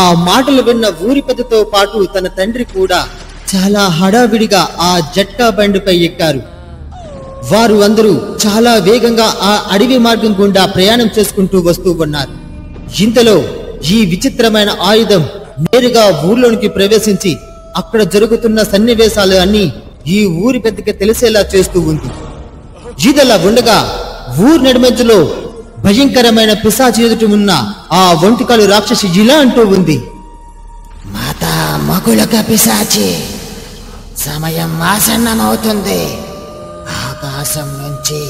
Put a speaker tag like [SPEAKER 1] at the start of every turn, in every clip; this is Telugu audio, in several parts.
[SPEAKER 1] ఆ మాటలు విన్న ఊరి పెద్దతో పాటు తన తండ్రి కూడా చాలా హడావిడిగా ఆ జట్కా బండిపై ఎక్కారు. వారు అందరూ చాలా వేగంగా ఆ అడవి మార్గం గుండా ప్రయాణం చేసుకుంటూ వస్తూ ఉన్నారు. ఇంతలో ఈ విచిత్రమైన ఆయుధం నేరుగా ఊర్లోనికి ప్రవేశించి అక్కడ జరుగుతున్న సన్నివేశాలు అన్ని ఈ ఊరి పెద్దకి తెలిసేలా చేస్తూ ఉంది. ఇదలా ఉండగా ఊరి నడిమధ్యలో భయంకరమైన పిశాచి ఎదుట ఉన్న ఆ ఒంటికాలు రాక్షసి ఇలా అంటూ ఉంది.
[SPEAKER 2] మాతా మగుళక పిశాచి, సమయం ఆసన్నమవుతుంది. ఆకాశం నుంచి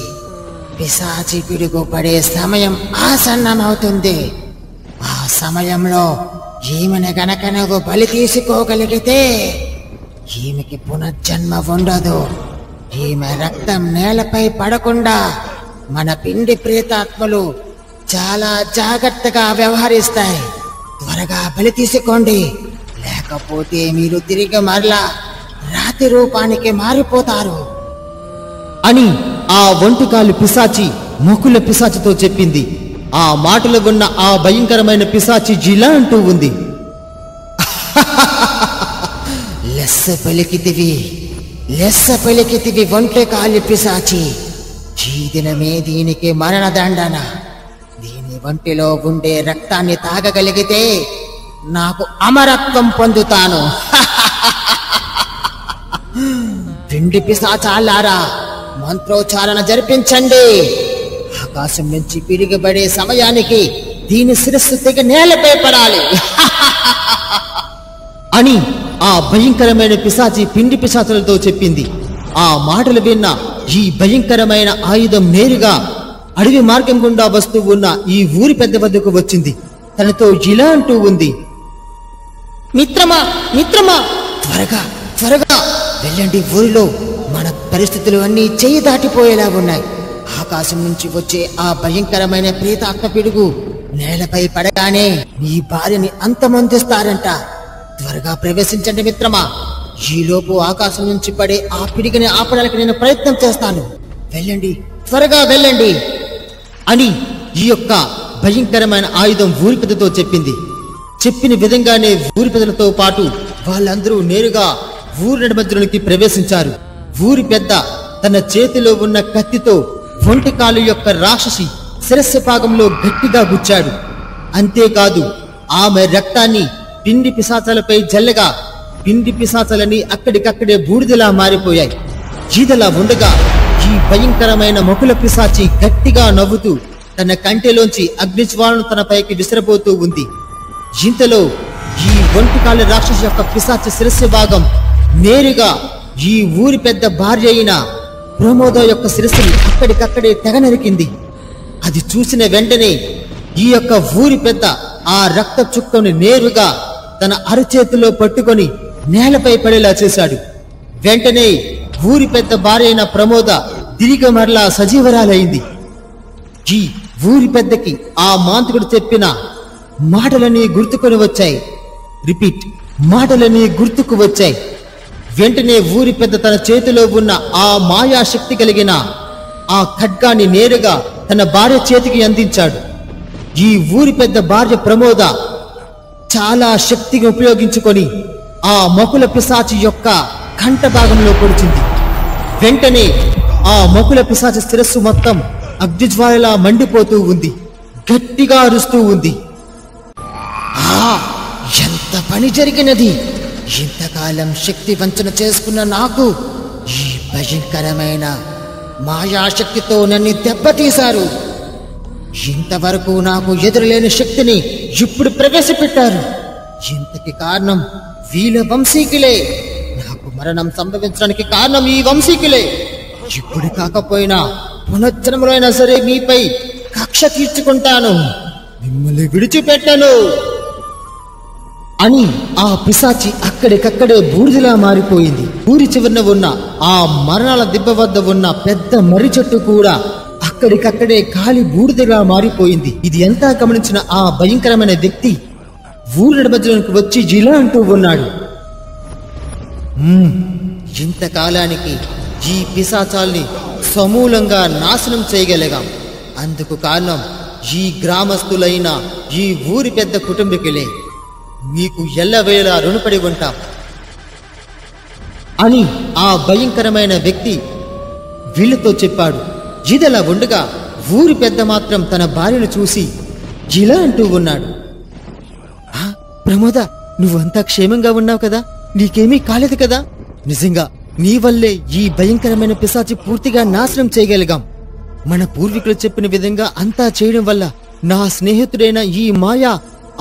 [SPEAKER 2] పిశాచి పిడుగు పడే సమయం ఆసన్నమవుతుంది. ఆ సమయంలో ఈమెను గనక నువ్వు బలి తీసుకోగలిగితే ఈమెకి పునర్జన్మ ఉండదు. ఈమె రక్తం నేలపై పడకుండా మన పిండి ప్రేతాత్మలు చాలా జాగ్రత్తగా వ్యవహరిస్తాయి. త్వరగా బలి తీసుకోండి, లేకపోతే మీరు తిరిగి మరలా రాతి రూపానికి మారిపోతారు
[SPEAKER 1] అని ఆ ఒంటికాలు పిశాచి మొక్కుల పిశాచితో చెప్పింది. ఆ మాటలు ఉన్న ఆ భయంకరమైన పిశాచి జిలా అంటూ ఉంది.
[SPEAKER 2] లెస్స పలికితివి ఒంటికాలి పిశాచి. ఈ దినమే దీనికి మరణదండన. దీని ఒంటిలో ఉండే రక్తాన్ని తాగగలిగితే నాకు అమరత్వం పొందుతాను. పిండి పిశాచాలారా, మంత్రోచ్చారణ జరిపించండి. ఆకాశం నుంచి పిడిగిబడే సమయానికి దీని శిరస్సు తెగ నేలపై పడాలి
[SPEAKER 1] అని ఆ భయంకరమైన పిశాచి పిండి పిశాచులతో చెప్పింది. ఆ మాటలు విన్న ఈ భయంకరమైన ఆయుధం నేరుగా అడవి మార్గం గుండా వస్తూ ఉన్న ఈ ఊరి పెద్ద వద్దకు వచ్చింది. తనతో ఇలా అంటూ ఉంది.
[SPEAKER 2] మిత్రమా, త్వరగా వెళ్ళండి. ఊరిలో మన పరిస్థితులు అన్నీ చెయ్యి దాటిపోయేలా ఉన్నాయి. ఆకాశం నుంచి వచ్చే ఆ భయంకరమైన ప్రేతాత్మ పిడుగు నేలపై పడగానే మీ భార్యని అంతమొందిస్తారంట. త్వరగా ప్రవేశించండి మిత్రమా. ఈలోపు ఆకాశం నుంచి పడే ఆ పిడిగిని ఆపడానికి నేను ప్రయత్నం చేస్తాను. వెళ్ళండి, త్వరగా వెళ్ళండి
[SPEAKER 1] అని ఈ యొక్క భయంకరమైన ఆయుధం ఊరి పెద్దతో చెప్పింది. చెప్పిన విధంగానే ఊరి పెద్దలతో పాటు వాళ్ళందరూ నేరుగా ఊరి నడిమధ్యలోనికి ప్రవేశించారు. ఊరి పెద్ద తన చేతిలో ఉన్న కత్తితో ఒంటికాలు యొక్క రాక్షసి శిరస్సు భాగంలో గట్టిగా గుచ్చాడు. అంతేకాదు, ఆమె రక్తాన్ని పిండి పిశాచాలపై జల్లగా పిండి పిశాచాలని అక్కడికక్కడే బూడిదలా మారిపోయాయి. ఈదలా ఉండగా ఈ భయంకరమైన మొకుల పిశాచి గట్టిగా నవ్వుతూ తన కంటెలోంచి అగ్నిజ్వాలను తన పైకి విసిరబోతూ ఉంది. ఇంతలో ఈ ఒంటికాల రాక్షసి యొక్క పిశాచి శిరస్సు భాగం నేరుగా ఈ ఊరి పెద్ద భార్య అయిన ప్రమోద యొక్క శిరస్సుని అక్కడికక్కడే తెగ నరికింది. అది చూసిన వెంటనే ఈ యొక్క ఊరి పెద్ద ఆ రక్త చుక్కను నేరుగా తన అరచేతిలో పట్టుకొని నేలపై పడేలా చేశాడు. వెంటనే ఊరి పెద్ద భార్య అయిన ప్రమోద తిరిగి మరలా సజీవరాలైంది. ఈ ఊరి పెద్దకి ఆ మాంత్రికుడు చెప్పిన మాటలన్నీ గుర్తుకొని వచ్చాయి. రిపీట్, మాటలన్నీ గుర్తుకు వచ్చాయి. వెంటనే ఊరి పెద్ద తన చేతిలో ఉన్న ఆ మాయాశక్తి కలిగిన ఆ ఖడ్గాన్ని నేరుగా తన భార్య చేతికి అందించాడు. ఈ ఊరి పెద్ద భార్య ప్రమోద చాలా శక్తిని ఉపయోగించుకొని ఆ మొకుల పిశాచి యొక్క కంఠ భాగంలో పొడిచింది. వెంటనే ఆ మొకుల పిశాచి శిరస్సు మొత్తం అగ్నిజ్వాలలా మండిపోతూ ఉంది, గట్టిగా అరుస్తూ ఉంది.
[SPEAKER 2] ఎంత పని జరిగినది! ఇంతకాలం శక్తి వంచన చేసుకున్న నాకు ఈ భయంకరమైన మాయాశక్తితో నన్ను దెబ్బతీశారు. ఇంతవరకు నాకు ఎదురులేని శక్తిని ఇప్పుడు ప్రవేశపెట్టారు. ఇంతకి కారణం వీళ్ళ వంశీకులే. నాకు మరణం సంభవించడానికి కారణం ఈ వంశీకులే. ఇప్పుడు కాకపోయినా పునర్జన్మలో అయినా సరే మీపై కక్ష తీర్చుకుంటాను, మిమ్మల్ని విడిచిపెట్టను
[SPEAKER 1] అని ఆ పిశాచి అక్కడికక్కడే బూడిదలా మారిపోయింది. ఊరి చివరన ఉన్న ఆ మరణాల దిబ్బ వద్ద ఉన్న పెద్ద మర్రి చెట్టు కూడా అక్కడికక్కడే కాలి బూడిదగా మారిపోయింది. ఇది ఎంతా గమనించిన ఆ భయంకరమైన వ్యక్తి ఊరి మధ్యలోకి వచ్చి ఇలా అంటూ ఉన్నాడు. ఇంతకాలానికి ఈ పిశాచాల్ని సమూలంగా నాశనం చేయగలిగాం. అందుకు కారణం ఈ గ్రామస్తులైన ఈ ఊరి పెద్ద కుటుంబీకులే. మీకు ఎల్లవేళలా రుణపడి ఉంటాం అని ఆ భయంకరమైన వ్యక్తి వీళ్ళతో చెప్పాడు. ఇదలా ఉండగా ఊరి పెద్ద మాత్రం తన భార్యను చూసి ఇలా అంటూ ఉన్నాడు. ప్రమోద, నువ్వంతా క్షేమంగా ఉన్నావు కదా? నీకేమీ కాలేదు కదా? నిజంగా నీ వల్లే ఈ భయంకరమైన పిశాచి పూర్తిగా నాశనం చేయగలిగాం. మన పూర్వీకులు చెప్పిన విధంగా అంతా చేయడం వల్ల, నా స్నేహితుడైన ఈ మాయా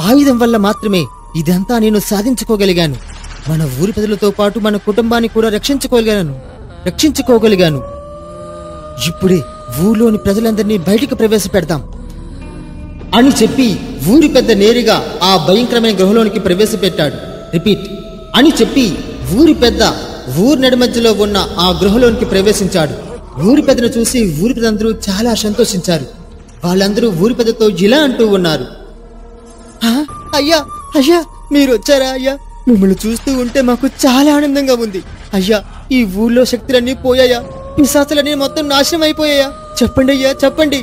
[SPEAKER 1] ఆయుధం వల్ల మాత్రమే ఇదంతా నేను సాధించుకోగలిగాను. మన ఊరి ప్రజలతో పాటు మన కుటుంబాన్ని కూడా రక్షించుకోగలిగాను. ఇప్పుడే ఊర్లోని ప్రజలందరినీ బయటికి ప్రవేశపెడతాం అని చెప్పి ఊరి పెద్ద నేరుగా ఆ భయంకరమైన గృహలోనికి ప్రవేశపెట్టాడు. రిపీట్ అని చెప్పి ఊరి పెద్ద ఊరి నడిమధ్యలో ఉన్న ఆ గృహలోనికి ప్రవేశించాడు. ఊరి పెద్దను చూసి ఊరి పెద్దందరూ చాలా సంతోషించారు. వాళ్ళందరూ ఊరి పెద్దతో ఇలా అంటూ ఉన్నారు. అయ్యా అయ్యా, మీరు వచ్చారా అయ్యా? మిమ్మల్ని చూస్తూ ఉంటే మాకు చాలా ఆనందంగా ఉంది. అయ్యా, ఈ ఊర్లో శక్తులన్నీ పోయాయా? పిశాచులన్నీ మొత్తం నాశనం అయిపోయాయా? చెప్పండి అయ్యా, చెప్పండి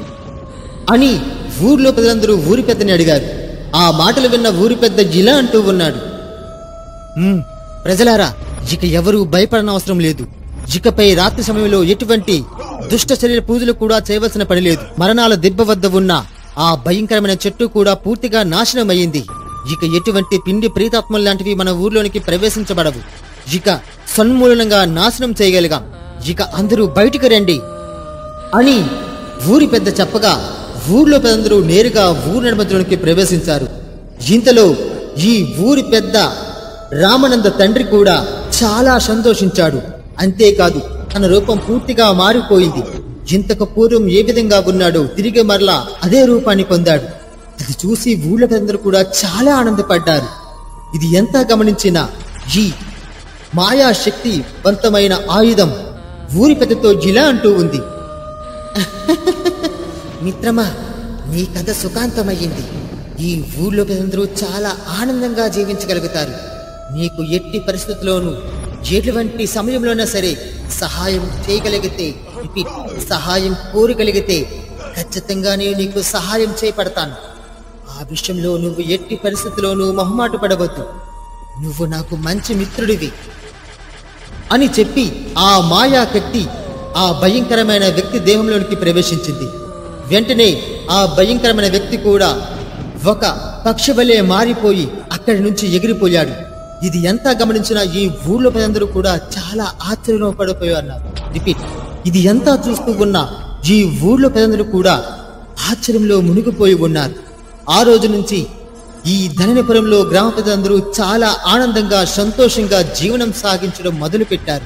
[SPEAKER 1] అని ఊర్లో ప్రజలందరూ ఊరి పెద్దని అడిగారు. ఆ మాటలు విన్న ఊరి పెద్ద ఇలా అంటూ ఉన్నాడు. ప్రజలారా, ఇక ఎవరూ భయపడనవసరం లేదు. ఇకపై రాత్రి సమయంలో ఎటువంటి దుష్ట శరీర పూజలు కూడా చేయవలసిన పని లేదు. మరణాల దిబ్బ వద్ద ఉన్న ఆ భయంకరమైన చెట్టు కూడా పూర్తిగా నాశనం అయ్యింది. ఇక ఎటువంటి పిండి ప్రీతాత్మలు లాంటివి మన ఊర్లోనికి ప్రవేశించబడవు. ఇక సన్మూలనంగా నాశనం చేయగలిగాం. ఇక అందరూ బయటికి రండి అని ఊరి పెద్ద చెప్పగా ఊర్లో పెద్దందరూ నేరుగా ఊరి నడిమధ్యలోనికి ప్రవేశించారు. ఇంతలో ఈ ఊరి పెద్ద రామానంద తండ్రి కూడా చాలా సంతోషించాడు. అంతేకాదు, తన రూపం పూర్తిగా మారిపోయింది. ఇంతకు పూర్వం ఏ విధంగా ఉన్నాడో తిరిగి మరలా అదే రూపాన్ని పొందాడు. అది చూసి ఊళ్ళో పెద్దందరూ కూడా చాలా ఆనందపడ్డారు. ఇది ఎంత గమనించినా ఈ మాయాశక్తివంతమైన ఆయుధం ఊరి పెద్దతో ఇలా అంటూ ఉంది. మిత్రమా, నీ కథ సుఖాంతమయ్యింది. ఈ ఊళ్ళో పెద్దందరూ చాలా ఆనందంగా జీవించగలుగుతారు. నీకు ఎట్టి పరిస్థితుల్లోనూ ఎటువంటి సమయంలోనా సరే సహాయం చేయగలిగితే, సహాయం కోరగలిగితే ఖచ్చితంగా నేను నీకు సహాయం చేయబడతాను. ఆ విషయంలో నువ్వు ఎట్టి పరిస్థితుల్లోనూ మొహమాట పడవద్దు. నువ్వు నాకు మంచి మిత్రుడివి అని చెప్పి ఆ మాయా కత్తి ఆ భయంకరమైన వ్యక్తి దేహంలోనికి ప్రవేశించింది. వెంటనే ఆ భయంకరమైన వ్యక్తి కూడా ఒక పక్షి వలె మారిపోయి అక్కడి నుంచి ఎగిరిపోయాడు. ఇది ఎంత గమనించినా ఈ ఊళ్ళో ప్రజలందరూ కూడా చాలా ఆశ్చర్యపడిపోయారు. రిపీట్, ఇది ఎంత చూస్తూ ఉన్నా ఈ ఊళ్ళో ప్రజలందరూ కూడా ఆశ్చర్యంలో మునిగిపోయి ఉన్నారు. ఆ రోజు నుంచి ఈ ధననిపురంలో గ్రామ ప్రజలందరూ చాలా ఆనందంగా సంతోషంగా జీవనం సాగించడం మొదలుపెట్టారు.